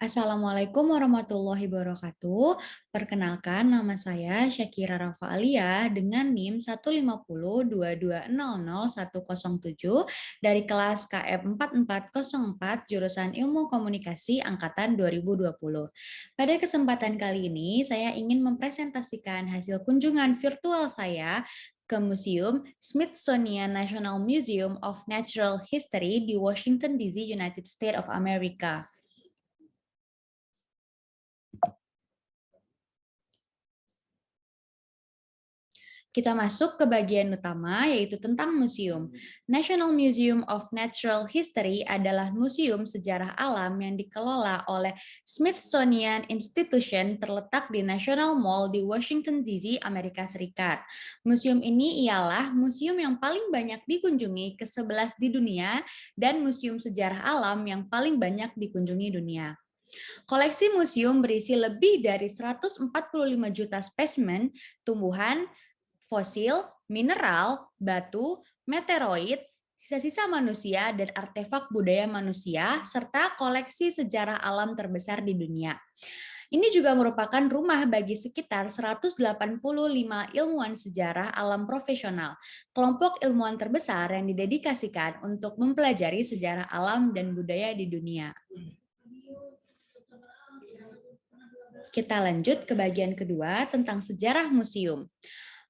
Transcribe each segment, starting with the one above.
Assalamualaikum warahmatullahi wabarakatuh. Perkenalkan, nama saya Syakira Rafa Alia dengan NIM 15022000107 dari kelas KF 4404 jurusan Ilmu Komunikasi angkatan 2020. Pada kesempatan kali ini, saya ingin mempresentasikan hasil kunjungan virtual saya ke Museum Smithsonian National Museum of Natural History di Washington DC, United States of America. Kita masuk ke bagian utama, yaitu tentang museum. National Museum of Natural History adalah museum sejarah alam yang dikelola oleh Smithsonian Institution terletak di National Mall di Washington DC, Amerika Serikat. Museum ini ialah museum yang paling banyak dikunjungi ke-11 di dunia dan museum sejarah alam yang paling banyak dikunjungi dunia. Koleksi museum berisi lebih dari 145 juta spesimen tumbuhan, fosil, mineral, batu, meteoroid, sisa-sisa manusia, dan artefak budaya manusia, serta koleksi sejarah alam terbesar di dunia. Ini juga merupakan rumah bagi sekitar 185 ilmuwan sejarah alam profesional, kelompok ilmuwan terbesar yang didedikasikan untuk mempelajari sejarah alam dan budaya di dunia. Kita lanjut ke bagian kedua tentang sejarah museum.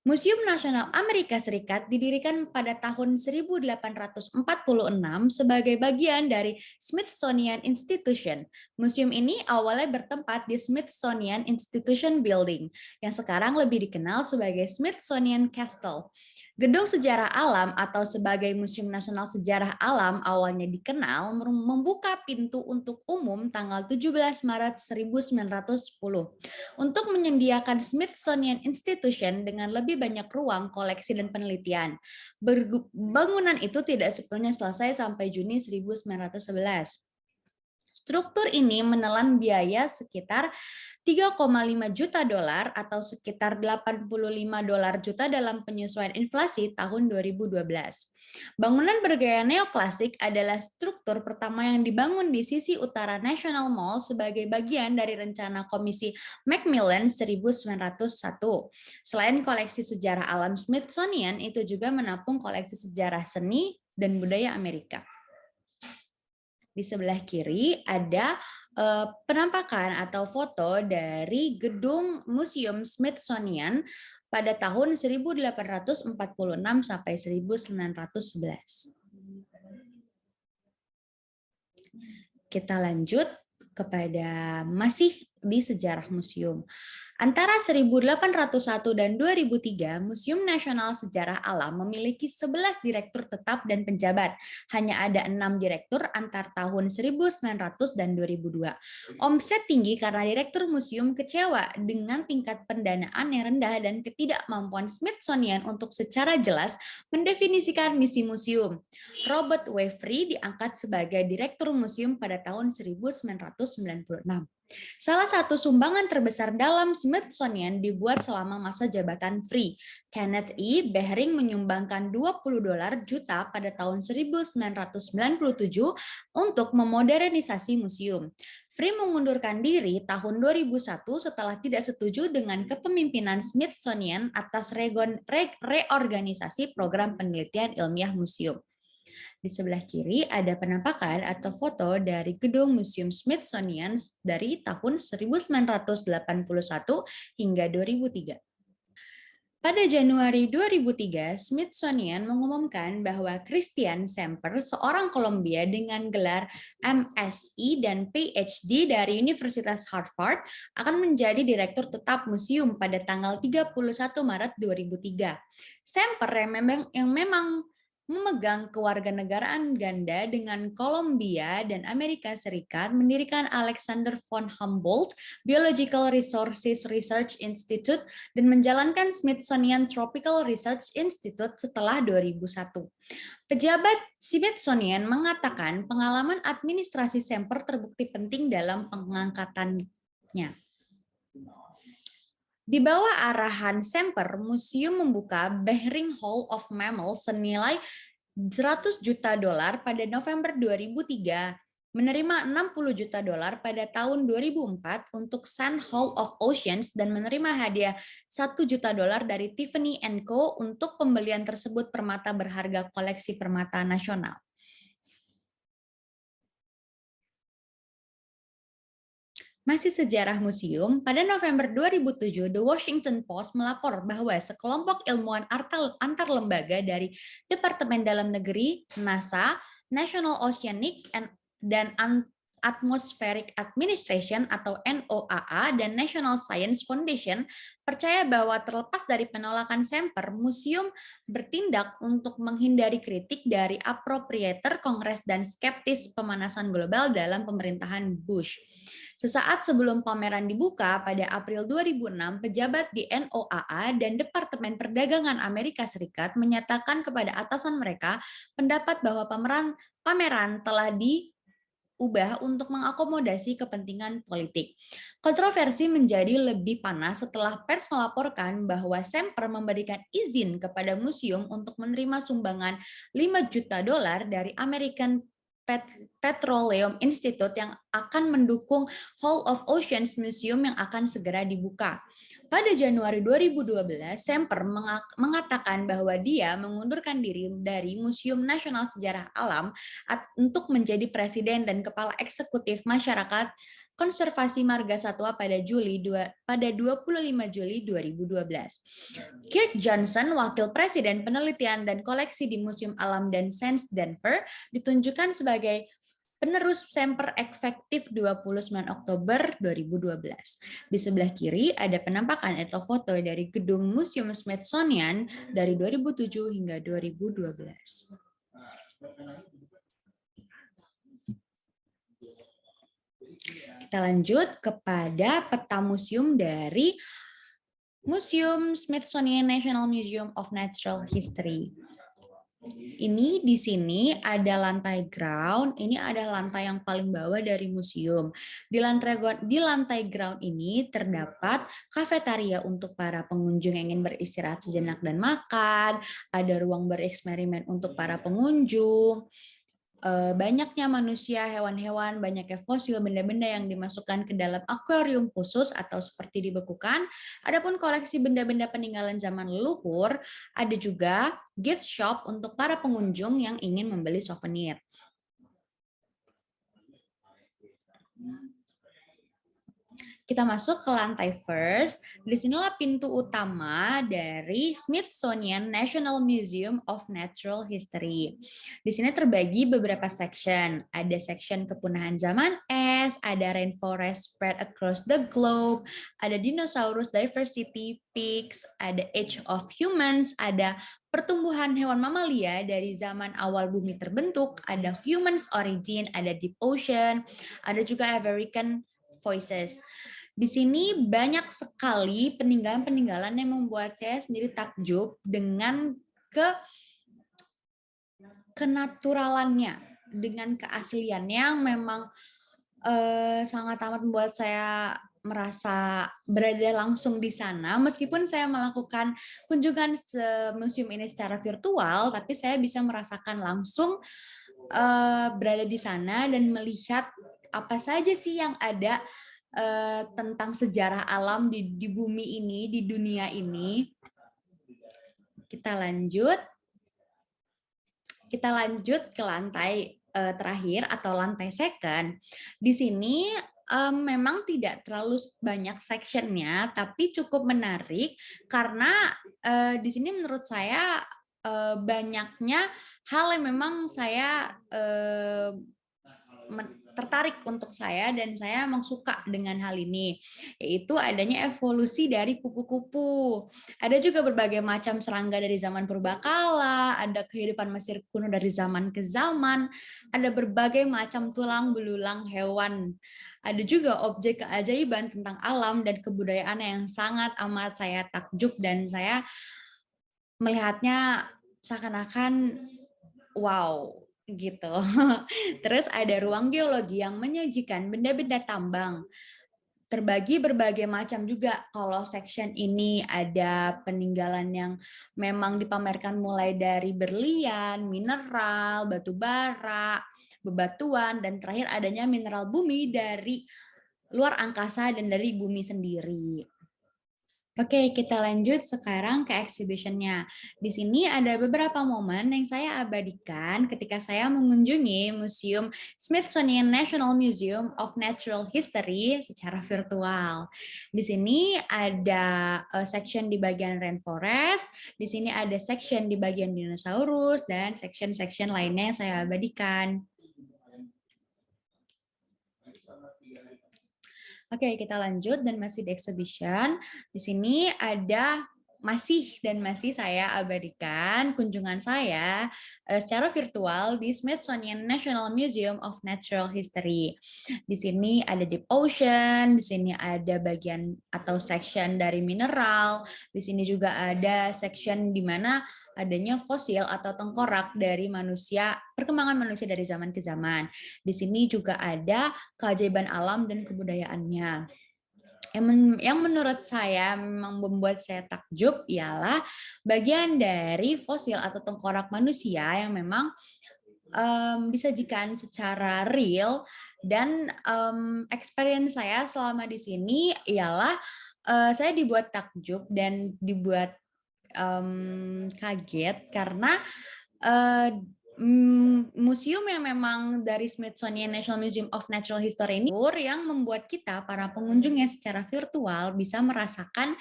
Museum Nasional Amerika Serikat didirikan pada tahun 1846 sebagai bagian dari Smithsonian Institution. Museum ini awalnya bertempat di Smithsonian Institution Building, yang sekarang lebih dikenal sebagai Smithsonian Castle. Gedung Sejarah Alam atau sebagai Museum Nasional Sejarah Alam awalnya dikenal membuka pintu untuk umum tanggal 17 Maret 1910 untuk menyediakan Smithsonian Institution dengan lebih banyak ruang koleksi dan penelitian. Bangunan itu tidak sepenuhnya selesai sampai Juni 1911. Struktur ini menelan biaya sekitar 3,5 juta dolar atau sekitar 85 dolar juta dalam penyesuaian inflasi tahun 2012. Bangunan bergaya neoklasik adalah struktur pertama yang dibangun di sisi utara National Mall sebagai bagian dari rencana Komisi Macmillan 1901. Selain koleksi sejarah alam Smithsonian, itu juga menampung koleksi sejarah seni dan budaya Amerika. Di sebelah kiri ada penampakan atau foto dari gedung Museum Smithsonian pada tahun 1846 sampai 1911. Kita lanjut kepada masih di sejarah museum. Antara 1801 dan 2003, Museum Nasional Sejarah Alam memiliki 11 direktur tetap dan penjabat. Hanya ada 6 direktur antar tahun 1900 dan 2002. Omset tinggi karena direktur museum kecewa dengan tingkat pendanaan yang rendah dan ketidakmampuan Smithsonian untuk secara jelas mendefinisikan misi museum. Robert Wefry diangkat sebagai direktur museum pada tahun 1996. Salah satu sumbangan terbesar dalam Smithsonian dibuat selama masa jabatan Free. Kenneth E. Behring menyumbangkan 20 dolar juta pada tahun 1997 untuk memodernisasi museum. Free mengundurkan diri tahun 2001 setelah tidak setuju dengan kepemimpinan Smithsonian atas reorganisasi program penelitian ilmiah museum. Di sebelah kiri ada penampakan atau foto dari gedung Museum Smithsonian dari tahun 1981 hingga 2003. Pada Januari 2003, Smithsonian mengumumkan bahwa Christian Semper, seorang Kolombia dengan gelar MSc dan PhD dari Universitas Harvard, akan menjadi direktur tetap museum pada tanggal 31 Maret 2003. Semper yang memang memegang kewarganegaraan ganda dengan Kolombia dan Amerika Serikat, mendirikan Alexander von Humboldt Biological Resources Research Institute dan menjalankan Smithsonian Tropical Research Institute setelah 2001. Pejabat Smithsonian mengatakan pengalaman administrasi Semper terbukti penting dalam pengangkatannya. Di bawah arahan Semper, museum membuka Behring Hall of Mammals senilai 100 juta dolar pada November 2003. menerima $60 juta pada tahun 2004 untuk Sand Hall of Oceans dan menerima hadiah $1 juta dari Tiffany & Co. untuk pembelian tersebut permata berharga koleksi permata nasional. Masih sejarah museum, pada November 2007, The Washington Post melapor bahwa sekelompok ilmuwan antar lembaga dari Departemen Dalam Negeri, NASA, National Oceanic dan Atmospheric Administration atau NOAA dan National Science Foundation percaya bahwa terlepas dari penolakan Semper, museum bertindak untuk menghindari kritik dari appropriator Kongres dan skeptis pemanasan global dalam pemerintahan Bush. Sesaat sebelum pameran dibuka pada April 2006, pejabat di NOAA dan Departemen Perdagangan Amerika Serikat menyatakan kepada atasan mereka pendapat bahwa pameran telah diubah untuk mengakomodasi kepentingan politik. Kontroversi menjadi lebih panas setelah pers melaporkan bahwa Semper memberikan izin kepada museum untuk menerima sumbangan $5 juta dari American Petroleum Institute yang akan mendukung Hall of Oceans Museum yang akan segera dibuka. Pada Januari 2012, Semper mengatakan bahwa dia mengundurkan diri dari Museum Nasional Sejarah Alam untuk menjadi presiden dan kepala eksekutif masyarakat Konservasi Marga Satwa pada 25 Juli 2012. Kirk Johnson, Wakil Presiden Penelitian dan Koleksi di Museum Alam dan Sains Denver, ditunjukkan sebagai penerus Semper efektif 29 Oktober 2012. Di sebelah kiri ada penampakan atau foto dari gedung Museum Smithsonian dari 2007 hingga 2012. Kita lanjut kepada peta museum dari Museum Smithsonian National Museum of Natural History. Ini di sini ada lantai ground, ini ada lantai yang paling bawah dari museum. Di lantai ground ini terdapat kafetaria untuk para pengunjung yang ingin beristirahat sejenak dan makan, ada ruang bereksperimen untuk para pengunjung. Banyaknya manusia, hewan-hewan, banyaknya fosil, benda-benda yang dimasukkan ke dalam akuarium khusus atau seperti dibekukan. Adapun koleksi benda-benda peninggalan zaman leluhur, ada juga gift shop untuk para pengunjung yang ingin membeli souvenir. Kita masuk ke lantai first. Disinilah pintu utama dari Smithsonian National Museum of Natural History. Di sini terbagi beberapa section. Ada section kepunahan zaman es, ada rainforest spread across the globe, ada dinosaurus diversity peaks, ada age of humans, ada pertumbuhan hewan mamalia dari zaman awal bumi terbentuk, ada humans origin, ada deep ocean, ada juga American voices. Di sini banyak sekali peninggalan-peninggalan yang membuat saya sendiri takjub dengan kenaturalannya, dengan keasliannya yang memang sangat amat membuat saya merasa berada langsung di sana. Meskipun saya melakukan kunjungan museum ini secara virtual, tapi saya bisa merasakan langsung berada di sana dan melihat apa saja sih yang ada tentang sejarah alam di bumi ini, di dunia ini. Kita lanjut ke lantai terakhir atau lantai second. Di sini memang tidak terlalu banyak sectionnya, tapi cukup menarik karena di sini menurut saya banyaknya hal yang memang saya tertarik untuk saya dan saya memang suka dengan hal ini, yaitu adanya evolusi dari kupu-kupu. Ada juga berbagai macam serangga dari zaman purbakala, ada kehidupan Mesir kuno dari zaman ke zaman, ada berbagai macam tulang belulang hewan. Ada juga objek keajaiban tentang alam dan kebudayaan yang sangat amat saya takjub dan saya melihatnya seakan-akan wow gitu. Terus ada ruang geologi yang menyajikan benda-benda tambang. Terbagi berbagai macam juga. Kalau section ini ada peninggalan yang memang dipamerkan mulai dari berlian, mineral, batu bara, bebatuan, dan terakhir adanya mineral bumi dari luar angkasa dan dari bumi sendiri. Oke, kita lanjut sekarang ke exhibition-nya. Di sini ada beberapa momen yang saya abadikan ketika saya mengunjungi Museum Smithsonian National Museum of Natural History secara virtual. Di sini ada section di bagian rainforest, di sini ada section di bagian dinosaurus, dan section-section lainnya yang saya abadikan. Oke, kita lanjut dan masih di exhibition. Di sini ada masih saya abadikan kunjungan saya secara virtual di Smithsonian National Museum of Natural History. Di sini ada deep ocean, di sini ada bagian atau section dari mineral, di sini juga ada section di mana adanya fosil atau tengkorak dari manusia, perkembangan manusia dari zaman ke zaman. Di sini juga ada keajaiban alam dan kebudayaannya. Yang menurut saya memang membuat saya takjub ialah bagian dari fosil atau tengkorak manusia yang memang disajikan secara real, dan experience saya selama di sini ialah saya dibuat takjub dan dibuat kaget karena museum yang memang dari Smithsonian National Museum of Natural History ini yang membuat kita para pengunjungnya secara virtual bisa merasakan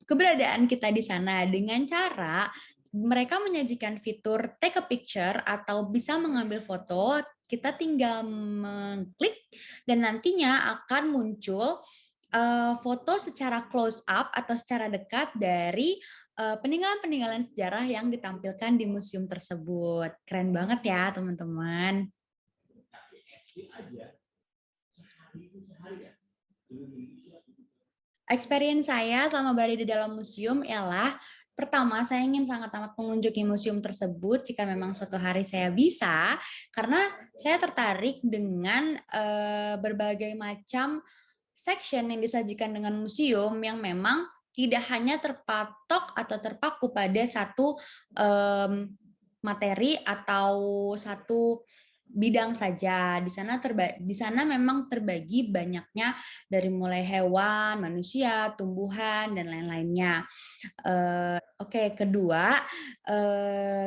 keberadaan kita di sana dengan cara mereka menyajikan fitur take a picture atau bisa mengambil foto. Kita tinggal mengklik dan nantinya akan muncul foto secara close up atau secara dekat dari peninggalan-peninggalan sejarah yang ditampilkan di museum tersebut. Keren banget ya, teman-teman. Experience saya selama berada di dalam museum ialah pertama, saya ingin sangat amat mengunjungi museum tersebut jika memang suatu hari saya bisa, karena saya tertarik dengan berbagai macam section yang disajikan dengan museum yang memang tidak hanya terpatok atau terpaku pada satu materi atau satu bidang saja. Di sana memang terbagi banyaknya dari mulai hewan, manusia, tumbuhan, dan lain-lainnya. Oke, kedua,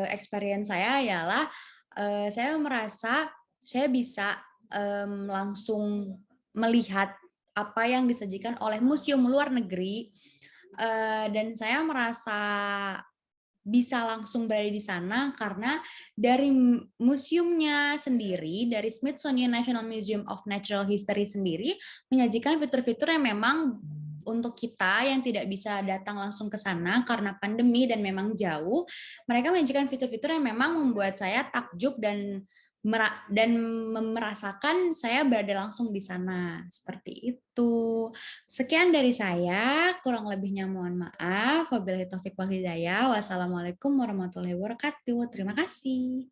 experience saya ialah saya merasa saya bisa langsung melihat apa yang disajikan oleh museum luar negeri, dan saya merasa bisa langsung berada di sana karena dari museumnya sendiri, dari Smithsonian National Museum of Natural History sendiri, menyajikan fitur-fitur yang memang untuk kita yang tidak bisa datang langsung ke sana karena pandemi dan memang jauh, mereka menyajikan fitur-fitur yang memang membuat saya takjub dan merasakan saya berada langsung di sana. Seperti itu. Sekian dari saya, kurang lebihnya mohon maaf. Wabillahi taufik wal hidayah. Wassalamualaikum warahmatullahi wabarakatuh. Terima kasih.